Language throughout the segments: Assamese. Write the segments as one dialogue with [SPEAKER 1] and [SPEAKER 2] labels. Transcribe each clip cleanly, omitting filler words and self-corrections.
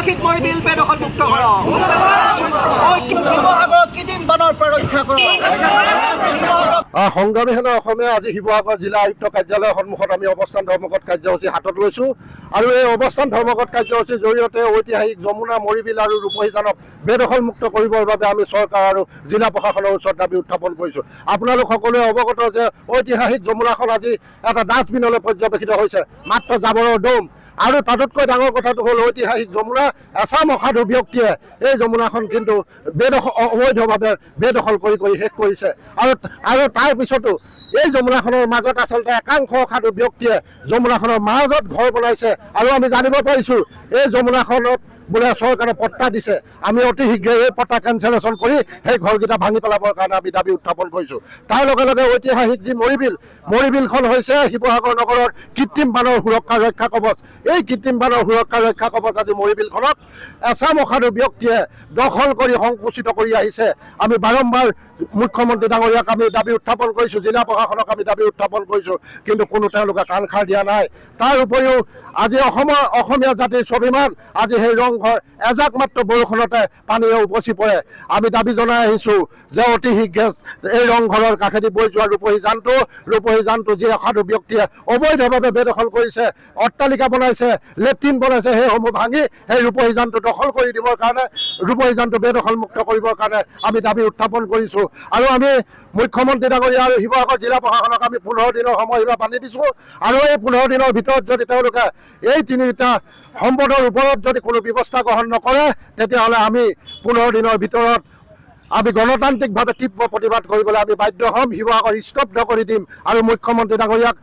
[SPEAKER 1] ঐতিহাসিক মই বিল বেদখল মুক্ত কৰক শিৱসাগৰক কৃত্ৰিম বানৰ পৰা ৰক্ষা কৰক
[SPEAKER 2] সংগ্ৰামী সেনা অসমে আজি শিৱসাগৰ জিলা আয়ুক্ত কাৰ্যালয়ৰ সন্মুখত আমি অৱস্থান ধৰ্মঘট কাৰ্যসূচী হাতত লৈছোঁ আৰু এই অৱস্থান ধৰ্মঘট কাৰ্যসূচীৰ জৰিয়তে ঐতিহাসিক যমুনা মৰিবিল আৰু ৰূপহী জানক বেদখল মুক্ত কৰিবৰ বাবে আমি চৰকাৰ আৰু জিলা প্ৰশাসনৰ ওচৰত দাবী উত্থাপন কৰিছোঁ। আপোনালোক সকলোৱে অৱগত যে ঐতিহাসিক যমুনাখন আজি এটা ডাষ্টবিনলৈ পৰ্যবেক্ষিত হৈছে, মাত্ৰ জাবৰৰ দম। আৰু তাতোতকৈ ডাঙৰ কথাটো হ'ল ঐতিহাসিক যমুনা এচাম অসাধু ব্যক্তিয়ে এই যমুনাখন কিন্তু অবৈধভাৱে বেদখল কৰি শেষ কৰিছে আৰু তাৰ পিছতো এই যমুনাখনৰ মাজত আচলতে একাংশ অসাধু ব্যক্তিয়ে যমুনাখনৰ মাজত ঘৰ বনাইছে আৰু আমি জানিব পাৰিছোঁ এই যমুনাখনত বোলে চৰকাৰে পট্টা দিছে। আমি অতি শীঘ্ৰে এই পট্টা কেঞ্চেলেশ্যন কৰি সেই ঘৰকেইটা ভাঙি পেলাবৰ কাৰণে আমি দাবী উত্থাপন কৰিছোঁ। তাৰ লগে লগে ঐতিহাসিক যি মৰিবিলখন হৈছে শিৱসাগৰ নগৰৰ কৃত্ৰিম বানৰ সুৰক্ষা ৰক্ষা কৱচ। এই কৃত্ৰিম বানৰ সুৰক্ষা ৰক্ষা কৱচ আজি মৰিবিলখনত এচাম অসাধু ব্যক্তিয়ে দখল কৰি সংকুচিত কৰি আহিছে। আমি বাৰম্বাৰ মুখ্যমন্ত্ৰী ডাঙৰীয়াক আমি দাবী উত্থাপন কৰিছোঁ, জিলা প্ৰশাসনক আমি দাবী উত্থাপন কৰিছোঁ, কিন্তু কোনো তেওঁলোকে কাণ খাৰ দিয়া নাই। তাৰ উপৰিও আজি অসমীয়া জাতিৰ স্বাভিমান আজি সেই ৰংঘৰ এজাক মাত্ৰ বৰষুণতে পানীৰে উপচি পৰে। আমি দাবী জনাই আহিছোঁ যে অতি শীঘ্ৰে এই ৰংঘৰৰ কাষেদি বৈ যোৱা ৰূপহী জানটো যি অসাধু ব্যক্তিয়ে অবৈধভাৱে বেদখল কৰিছে, অট্টালিকা বনাইছে, লেট্ৰিন বনাইছে, সেইসমূহ ভাঙি সেই ৰূপহী জানটো দখল কৰি দিবৰ কাৰণে, ৰূপহী জানটো বেদখল মুক্ত কৰিবৰ কাৰণে আমি দাবী উত্থাপন কৰিছোঁ। আৰু আমি মুখ্যমন্ত্ৰী ডাঙৰীয়া আৰু শিৱসাগৰ জিলা প্ৰশাসনক আমি 15 দিনৰ সময়সীমা বান্ধি দিছোঁ আৰু এই 15 দিনৰ ভিতৰত যদি তেওঁলোকে এই তিনিটা সম্পদৰ ওপৰত যদি কোনো ব্যৱস্থা গ্ৰহণ নকৰে তেতিয়াহ'লে আমি 15 দিনৰ ভিতৰত আমি গণতান্ত্ৰিকভাৱে তীব্ৰ প্ৰতিবাদ কৰিবলৈ আমি বাধ্য হ'ম। শিৱসাগৰ স্তব্ধ কৰি দিম আৰু মুখ্যমন্ত্ৰী ডাঙৰীয়াক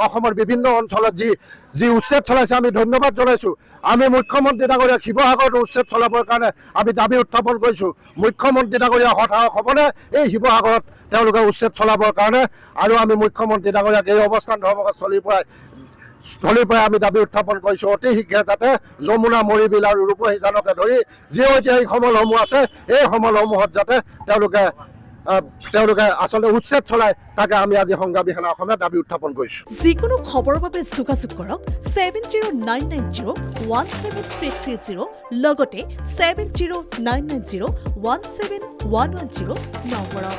[SPEAKER 2] অসমৰ বিভিন্ন অঞ্চলত যি উচ্ছেদ চলাইছে আমি ধন্যবাদ জনাইছোঁ। আমি মুখ্যমন্ত্ৰী ডাঙৰীয়াক শিৱসাগৰতো উচ্ছেদ চলাবৰ কাৰণে আমি দাবী উত্থাপন কৰিছোঁ। মুখ্যমন্ত্ৰী ডাঙৰীয়া হতাশ হ'বনে এই শিৱসাগৰত তেওঁলোকে উচ্ছেদ চলাবৰ কাৰণে? আৰু আমি মুখ্যমন্ত্ৰী ডাঙৰীয়াক এই অৱস্থান ধৰ্মঘট স্থলীৰ পৰাই আমি দাবী উত্থাপন কৰিছোঁ অতি শীঘ্ৰে যাতে যমুনা মৰিবিল আৰু ৰূপহী জানকে ধৰি যি ঐতিহাসিক সমলসমূহ আছে এই সমলসমূহত যাতে তেওঁলোকে আচলতে উচ্ছেদ চলায়, তাকে আমি আজি সংগ্ৰামী সেনা অসমে দাবী উত্থাপন কৰিছোঁ।
[SPEAKER 3] যিকোনো খবৰৰ বাবে যোগাযোগ কৰক 7099017330 লগতে 7099017110 নম্বৰত।